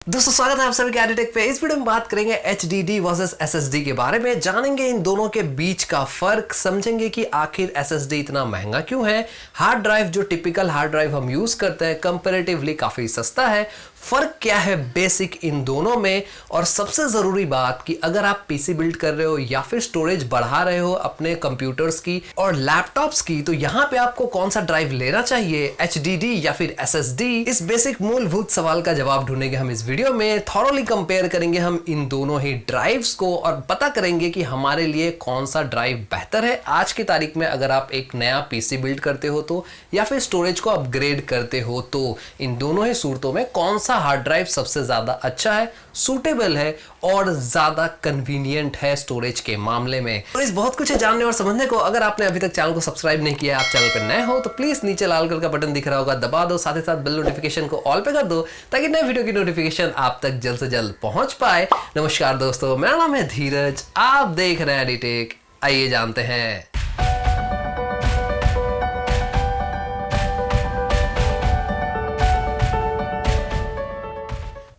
दोस्तों स्वागत है आप सभी के एडिटेक पे। इस वीडियो में बात करेंगे HDD वर्सेस SSD के बारे में, जानेंगे इन दोनों के बीच का फर्क, समझेंगे कि आखिर SSD इतना महंगा क्यों है, हार्ड ड्राइव जो टिपिकल हार्ड ड्राइव हम यूज करते हैं कंपैरेटिवली काफी सस्ता है, फर्क क्या है बेसिक इन दोनों में, और सबसे जरूरी बात कि अगर आप पीसी बिल्ड कर रहे हो या फिर स्टोरेज बढ़ा रहे हो अपने कंप्यूटर्स की और लैपटॉप्स की, तो यहाँ पे आपको कौन सा ड्राइव लेना चाहिए, HDD या फिर SSD। इस बेसिक मूलभूत सवाल का जवाब ढूंढेंगे हम इस वीडियो में। थॉरोली कंपेयर करेंगे हम इन दोनों ही ड्राइव्स को और पता करेंगे कि हमारे लिए कौन सा ड्राइव बेहतर है आज की तारीख में, अगर आप एक नया पीसी बिल्ड करते हो तो, या फिर स्टोरेज को अपग्रेड करते हो तो। इन दोनों ही सूरतों में कौन सा हार्ड ड्राइव सबसे ज्यादा अच्छा है, सूटेबल है और ज्यादा कन्वीनियंट है स्टोरेज के मामले में। तो इस बहुत कुछ है जानने और समझने को। अगर आपने अभी तक चैनल को सब्सक्राइब नहीं किया, आप चैनल पर नए हो तो प्लीज नीचे लाल कलर का बटन दिख रहा होगा, दबा दो, साथ ही साथ बेल नोटिफिकेशन को ऑल पे कर दो ताकि नए वीडियो की नोटिफिकेशन आप तक जल्द से जल्द पहुंच पाए। नमस्कार दोस्तों, मेरा नाम है धीरज, आप देख रहे हैं एडिटेक। आइए जानते हैं।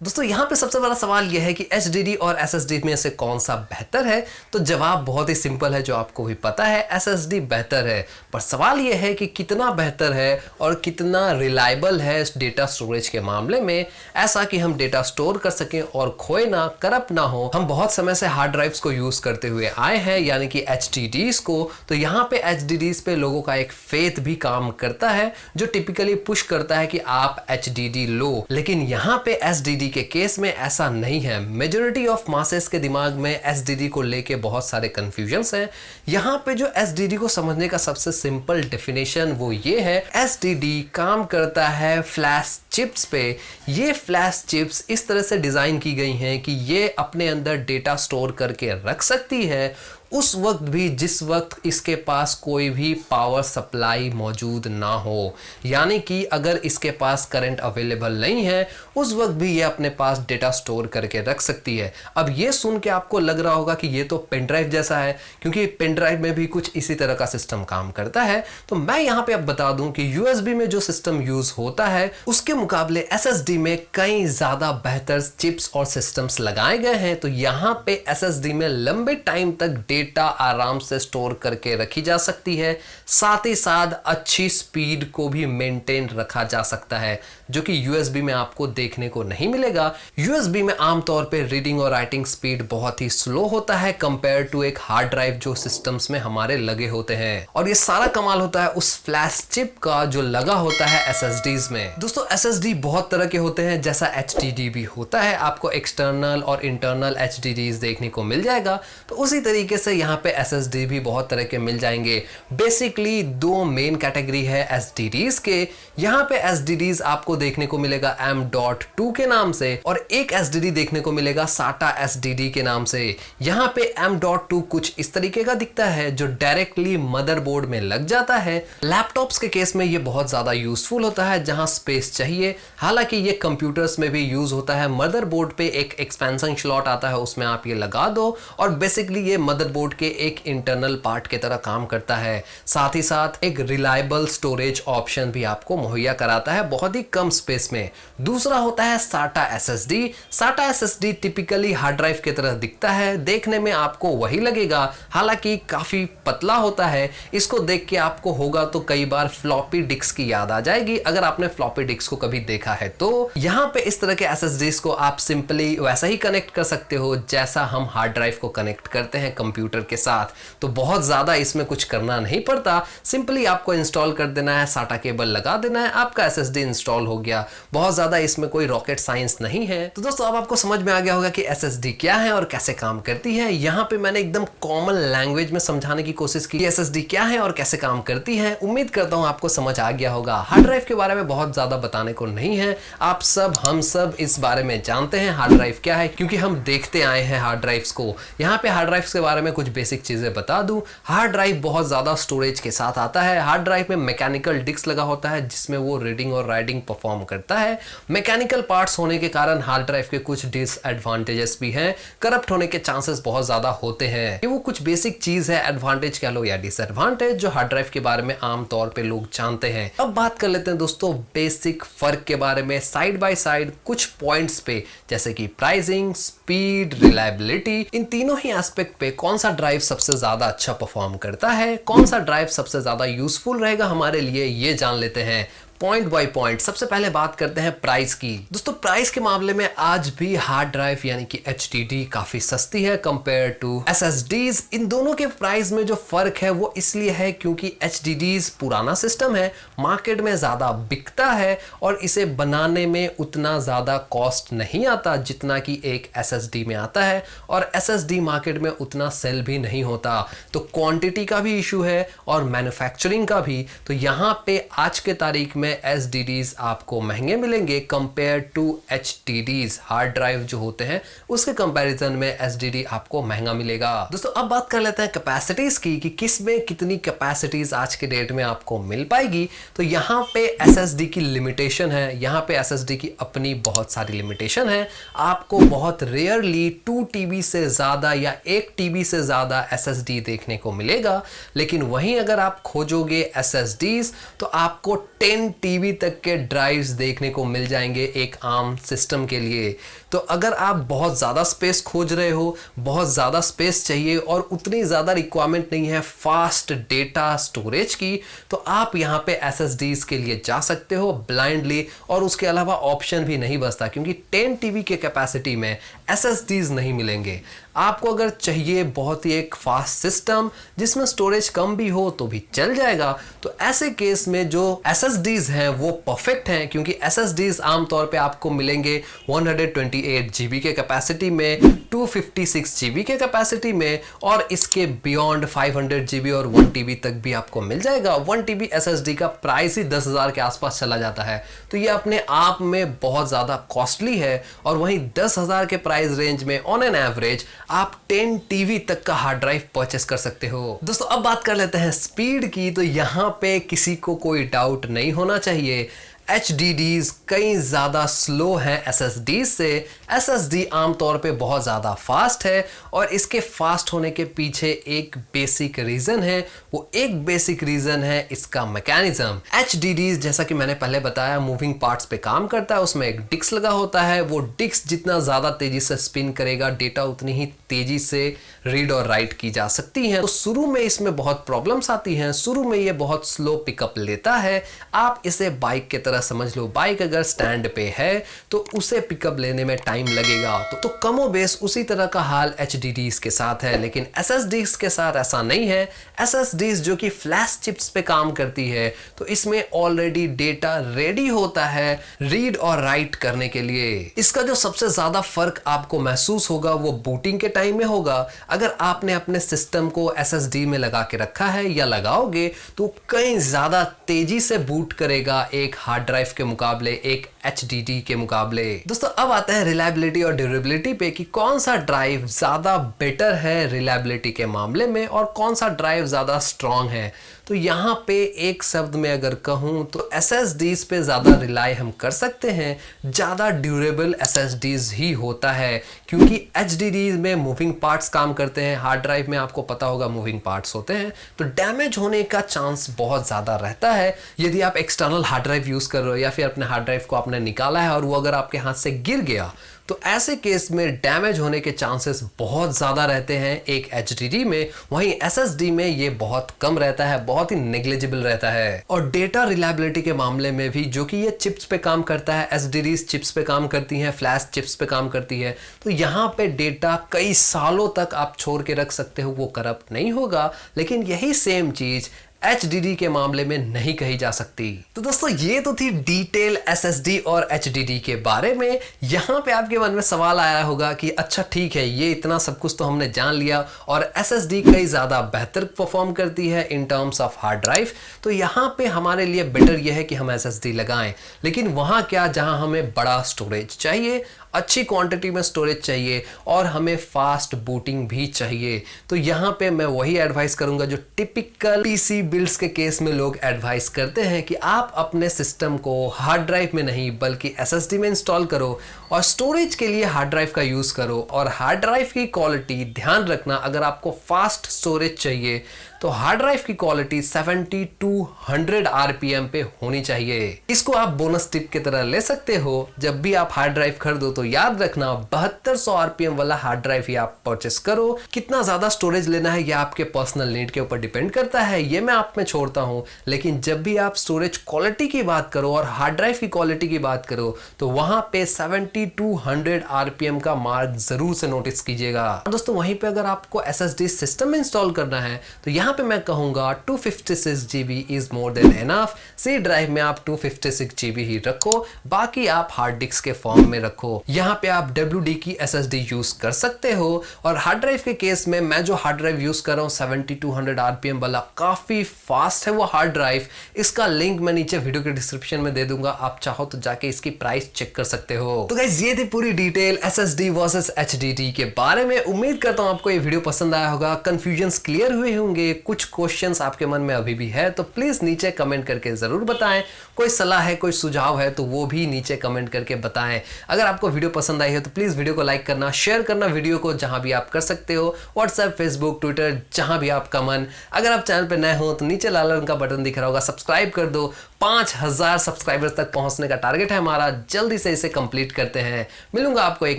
दोस्तों यहाँ पे सबसे बड़ा सवाल यह है कि HDD और SSD में से कौन सा बेहतर है। तो जवाब बहुत ही सिंपल है, जो आपको भी पता है, SSD बेहतर है। पर सवाल यह है कि कितना बेहतर है और कितना रिलायबल है डेटा स्टोरेज के मामले में, ऐसा कि हम डेटा स्टोर कर सकें और खोए ना, करप्ट ना हो। हम बहुत समय से हार्ड ड्राइव्स को यूज करते हुए आए हैं, यानी कि HDDs को। तो यहाँ पे HDDs पे लोगों का एक फेथ भी काम करता है, जो टिपिकली पुश करता है कि आप HDD लो। लेकिन यहाँ पे SSD के केस में ऐसा नहीं है। मेजॉरिटी ऑफ मासेस के दिमाग में SSD को लेके बहुत सारे कंफ्यूजन्स हैं। यहाँ पे जो SSD को समझने का सबसे सिंपल डेफिनेशन वो ये है, SSD काम करता है फ्लैश चिप्स पे। ये फ्लैश चिप्स इस तरह से डिजाइन की गई हैं कि ये अपने अंदर डेटा स्टोर करके रख सकती है उस वक्त भी जिस वक्त इसके पास कोई भी पावर सप्लाई मौजूद ना हो। यानी कि अगर इसके पास करंट अवेलेबल नहीं है, उस वक्त भी ये अपने पास डेटा स्टोर करके रख सकती है। अब ये सुन के आपको लग रहा होगा कि ये तो पेन ड्राइव जैसा है, क्योंकि पेन ड्राइव में भी कुछ इसी तरह का सिस्टम काम करता है। तो मैं यहाँ पे अब बता दूं कि USB में जो सिस्टम यूज होता है उसके मुकाबले SSD में कई ज्यादा बेहतर चिप्स और सिस्टम्स लगाए गए हैं। तो यहाँ पे SSD में लंबे टाइम तक डेटा आराम से स्टोर करके रखी जा सकती है, साथ ही साथ अच्छी स्पीड को भी मेंटेन रखा जा सकता है, जो कि USB में आपको देखने को नहीं मिलेगा। USB में आमतौर पे रीडिंग और राइटिंग स्पीड बहुत ही स्लो होता है कंपेयर टू एक हार्ड ड्राइव जो सिस्टम्स में हमारे लगे होते हैं। और ये सारा कमाल होता है उस फ्लैश चिप का जो लगा होता है SSDs में। दोस्तों SSD बहुत तरह के होते हैं, जैसा HDD भी होता है। आपको एक्सटर्नल और इंटरनल HDDs देखने को मिल जाएगा। तो उसी तरीके से यहाँ पे SSD भी बहुत तरह के मिल जाएंगे। बेसिकली दो मेन कैटेगरी है SSDs के। यहाँ पे SSDs आपको देखने को मिलेगा M.2 के नाम से, और एक SSD देखने को मिलेगा SATA SSD के नाम से। यहाँ पे M.2 कुछ इस तरीके का दिखता है, जो डायरेक्टली मदरबोर्ड में लग जाता है। लैपटॉप्स के केस में ये बहुत ज्यादा यूजफुल होता है, जहां स्पेस चाहिए। हालांकि ये कंप्यूटर्स में भी यूज होता है। मदरबोर्ड पे एक एक्सपेंशन स्लॉट आता है, उसमें आप ये लगा दो और बेसिकली ये मदरबोर्ड के एक इंटरनल पार्ट की तरह काम करता है। साथ ही साथ एक रिलायबल स्टोरेज ऑप्शन भी आपको मुहैया कराता है बहुत ही कम स्पेस में। दूसरा होता है SATA SSD। SATA SSD typically hard drive की तरह दिखता है, देखने में आपको वही लगेगा, हालांकि काफी पतला होता है। इसको देख के आपको होगा तो कई बार फ्लॉपी डिस्क की याद आ जाएगी, अगर आपने फ्लॉपी डिस्क को कभी देखा है तो। यहाँ पे इस तरह के SSDs को आप सिंपली वैसा ही कनेक्ट कर सकते हो जैसा हम हार्ड ड्राइव को कनेक्ट करते हैं कंप्यूटर के साथ। तो बहुत ज्यादा इसमें कुछ करना नहीं पड़ता, सिंपली आपको इंस्टॉल कर देना है, SATA केबल लगा देना है, आपका SSD इंस्टॉल हो गया। बहुत ज्यादा इसमें कोई रॉकेट साइंस नहीं है। तो दोस्तों अब आपको समझ में आ गया होगा कि SSD क्या है और कैसे काम करती है। यहाँ पे मैंने एकदम कॉमन लैंग्वेज में समझाने की कोशिश की SSD क्या है और कैसे काम करती है। उम्मीद करता हूँ आपको समझ आ गया होगा। हार्ड ड्राइव के बारे में बहुत ज्यादा बताने को नहीं है, आप सब हम सब इस बारे में जानते हैं हार्ड ड्राइव क्या है, क्योंकि हम देखते आए हैं हार्ड ड्राइव्स को। यहाँ पे हार्ड ड्राइव्स के बारे में कुछ बेसिक चीजें बता दूं। हार्ड ड्राइव बहुत ज्यादा स्टोरेज के साथ आता है। हार्ड ड्राइव में मैकेनिकल डिस्क लगा होता है, जिसमें वो रीडिंग और राइटिंग परफॉर्म करता है। मैकेनिकल पार्ट्स होने के कारण हार्ड ड्राइव के कुछ डिसएडवांटेजेस भी हैं। करप्ट होने के चांसेस बहुत ज्यादा होते हैं। ये वो कुछ बेसिक चीज है, एडवांटेज कह लो या डिसएडवांटेज, जो हार्ड ड्राइव के बारे में आमतौर पे लोग जानते हैं। अब बात कर लेते हैं दोस्तों बेसिक फर्क के बारे में साइड बाय साइड कुछ पॉइंट्स पे, जैसे कि प्राइसिंग, स्पीड, रिलायबिलिटी, इन तीनों ही एस्पेक्ट पे कौन सा ड्राइव सबसे ज्यादा अच्छा परफॉर्म करता है, कौन सा ड्राइव सबसे ज्यादा यूजफुल रहेगा हमारे लिए, ये जान लेते हैं पॉइंट बाय पॉइंट। सबसे पहले बात करते हैं प्राइस की। दोस्तों प्राइस के मामले में आज भी हार्ड ड्राइव यानी कि HDD काफी सस्ती है कंपेयर टू SSDs। इन दोनों के प्राइस में जो फर्क है वो इसलिए है क्योंकि HDDs पुराना सिस्टम है, मार्केट में ज्यादा बिकता है और इसे बनाने में उतना ज्यादा कॉस्ट नहीं आता जितना कि एक SSD में आता है, और SSD मार्केट में उतना सेल भी नहीं होता। तो क्वांटिटी का भी इशू है और मैन्युफैक्चरिंग का भी। तो यहाँ पे आज के तारीख में SSDs आपको महंगे मिलेंगे compare to HDDs। Hard drive जो होते हैं उसके कंपैरिजन में SSD आपको महंगा मिलेगा। दोस्तों अब बात कर लेते हैं कैपेसिटीज की कि किस में कितनी कैपेसिटीज आज के डेट में आपको मिल पाएगी। तो यहाँ पे SSD की लिमिटेशन है, यहाँ पे SSD की अपनी बहुत सारी लिमिटेशन है। आपको बहुत रेयरली 2 TB से ज्यादा या 1 TB से ज्यादा SSD देखने को मिलेगा, लेकिन वहीं अगर आप खोजोगे SSDs तो आपको 10 TB तक के ड्राइव्स देखने को मिल जाएंगे एक आम सिस्टम के लिए। तो अगर आप बहुत ज़्यादा स्पेस खोज रहे हो, बहुत ज़्यादा स्पेस चाहिए और उतनी ज़्यादा रिक्वायरमेंट नहीं है फास्ट डेटा स्टोरेज की, तो आप यहाँ पे SSDs के लिए जा सकते हो ब्लाइंडली। और उसके अलावा ऑप्शन भी नहीं बचता क्योंकि 10 TB के कैपेसिटी में SSDs नहीं मिलेंगे। आपको अगर चाहिए बहुत ही एक फास्ट सिस्टम जिसमें स्टोरेज कम भी हो तो भी चल जाएगा, तो ऐसे केस में जो SSDs हैं वो परफेक्ट हैं, क्योंकि SSDs आमतौर पे आपको मिलेंगे 128 GB के कैपेसिटी में, 256 GB के कैपेसिटी में, और इसके बियॉन्ड 500 GB और 1 TB तक भी आपको मिल जाएगा। 1 TB SSD का प्राइस ही 10,000 के आसपास चला जाता है, तो ये अपने आप में बहुत ज़्यादा कॉस्टली है। और वहीं 10,000 के प्राइस रेंज में ऑन एन एवरेज आप 10 TB तक का हार्ड ड्राइव परचेस कर सकते हो। दोस्तों अब बात कर लेते हैं स्पीड की। तो यहाँ पे किसी को कोई डाउट नहीं होना चाहिए, HDDs कई ज़्यादा स्लो हैं SSDs से। SSD आमतौर पे बहुत ज़्यादा फास्ट है और इसके फास्ट होने के पीछे एक बेसिक रीज़न है। वो एक बेसिक रीज़न है इसका मैकेनिज्म। HDDs जैसा कि मैंने पहले बताया मूविंग पार्ट्स पे काम करता है, उसमें एक डिस्क लगा होता है। वो डिस्क जितना ज़्यादा तेज़ी से स्पिन करेगा, डेटा उतनी ही तेज़ी से रीड और राइट की जा सकती है। तो शुरू में इसमें बहुत प्रॉब्लम्स आती हैं, शुरू में ये बहुत स्लो पिकअप लेता है। आप इसे बाइक की तरह समझ लो, बाइक अगर स्टैंड पे है तो उसे पिकअप लेने में टाइम लगेगा। तो कमो बेस उसी तरह का हाल HDDs के साथ है, लेकिन SSDs के साथ ऐसा नहीं है। SSDs जो कि फ्लैश चिप्स पे काम करती है, तो इसमें ऑलरेडी डेटा रेडी होता है रीड और राइट करने के लिए। इसका जो सबसे ज्यादा फर्क आपको महसूस होगा वो बूटिंग के टाइम में होगा। अगर आपने अपने सिस्टम को SSD में लगा के रखा है या लगाओगे तो कई ज्यादा तेजी से बूट करेगा एक हार्ड ड्राइव के मुकाबले, एक HDD के मुकाबले। दोस्तों अब आता है रिलायबिलिटी और ड्यूरेबिलिटी पे कि कौन सा ड्राइव ज्यादा बेटर है रिलायबिलिटी के मामले में और कौन सा ड्राइव ज्यादा स्ट्रांग है। तो यहाँ पे एक शब्द में अगर कहूँ तो SSDs पे ज़्यादा रिलाई हम कर सकते हैं, ज़्यादा ड्यूरेबल SSDs ही होता है, क्योंकि HDDs में मूविंग पार्ट्स काम करते हैं। हार्ड ड्राइव में आपको पता होगा मूविंग पार्ट्स होते हैं, तो डैमेज होने का चांस बहुत ज़्यादा रहता है। यदि आप एक्सटर्नल हार्ड ड्राइव यूज़ कर रहे हो या फिर अपने हार्ड ड्राइव को आपने निकाला है और वो अगर आपके हाथ से गिर गया, तो ऐसे केस में डैमेज होने के चांसेस बहुत ज़्यादा रहते हैं एक HDD में। वहीं SSD में ये बहुत कम रहता है, बहुत ही नेग्लिजिबल रहता है। और डेटा रिलायबिलिटी के मामले में भी, जो कि ये चिप्स पे काम करता है, SSDs चिप्स पे काम करती हैं, फ्लैश चिप्स पे काम करती है, तो यहाँ पे डेटा कई सालों तक आप छोड़ के रख सकते हो, वो करप्ट नहीं होगा। लेकिन यही सेम चीज़ HDD के मामले में नहीं कही जा सकती। तो दोस्तों ये तो थी डिटेल SSD और HDD के बारे में। यहाँ पे आपके मन में सवाल आया होगा कि अच्छा ठीक है, ये इतना सब कुछ तो हमने जान लिया और SSD कई ज़्यादा बेहतर परफॉर्म करती है in terms of hard drive, तो यहाँ पे हमारे लिए बेटर यह है कि हम SSD लगाएं। लेकिन वहाँ क्या, जहाँ हमें बड़ा स्टोरेज चाहिए, अच्छी क्वांटिटी में स्टोरेज चाहिए और हमें फास्ट बूटिंग भी चाहिए, तो यहाँ पे मैं वही एडवाइस करूंगा जो टिपिकल PC बिल्ड्स के केस में लोग एडवाइस करते हैं कि आप अपने सिस्टम को हार्ड ड्राइव में नहीं बल्कि एसएसडी में इंस्टॉल करो और स्टोरेज के लिए हार्ड ड्राइव का यूज़ करो। और हार्ड ड्राइव की क्वालिटी ध्यान रखना, अगर आपको फास्ट स्टोरेज चाहिए तो हार्ड ड्राइव की क्वालिटी 7200 आरपीएम पे होनी चाहिए। इसको आप बोनस टिप की तरह ले सकते हो। जब भी आप हार्ड ड्राइव खरीदो तो याद रखना 7200 आरपीएम वाला हार्ड ड्राइव ही आप परचेस करो। कितना ज्यादा स्टोरेज लेना है यह आपके पर्सनल नीड के ऊपर डिपेंड करता है, ये मैं आप में छोड़ता हूं। लेकिन जब भी आप स्टोरेज क्वालिटी की बात करो और हार्ड ड्राइव की क्वालिटी की बात करो तो वहां पे 7200 आरपीएम का मार्क जरूर से नोटिस कीजिएगा। दोस्तों वहीं पे अगर आपको एसएसडी सिस्टम में इंस्टॉल करना है तो यहाँ पे मैं कहूंगा 256 GB is more than enough. C drive में आप 256 GB ही रखो, बाकी आप हार्ड डिस्क के फॉर्म में रखो। यहाँ पे आप WD की SSD यूज कर सकते हो। और हार्ड ड्राइव के केस में मैं जो हार्ड ड्राइव यूज कर रहा हूँ 7200 आरपीएम वाला, काफी फास्ट है वो हार्ड ड्राइव। इसका लिंक मैं नीचे वीडियो के डिस्क्रिप्शन में दे दूंगा, आप चाहो तो जाके इसकी प्राइस चेक कर सकते हो। तो गाइस ये थी पूरी डिटेल SSD वर्सेस HDD के बारे में। उम्मीद करता हूँ आपको ये वीडियो पसंद आया होगा, कंफ्यूजन क्लियर हुए होंगे। कुछ क्वेश्चंस आपके मन में अभी भी है तो प्लीज नीचे कमेंट करके जरूर बताएं। कोई सलाह है, कोई सुझाव है तो वो भी नीचे कमेंट करके बताएं। अगर आपको वीडियो पसंद आई है तो प्लीज वीडियो को लाइक करना, शेयर करना वीडियो को जहां भी आप कर सकते हो, व्हाट्सएप, फेसबुक, ट्विटर, जहां भी आपका मन। अगर आप चैनल पे नए हो तो नीचे लाल रंग का बटन दिख रहा होगा, सब्सक्राइब कर दो। 5000 सब्सक्राइबर्स तक पहुंचने का टारगेट है हमारा, जल्दी से इसे कंप्लीट करते हैं। मिलूंगा आपको एक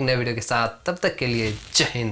नए वीडियो के साथ, तब तक के लिए जय हिंद।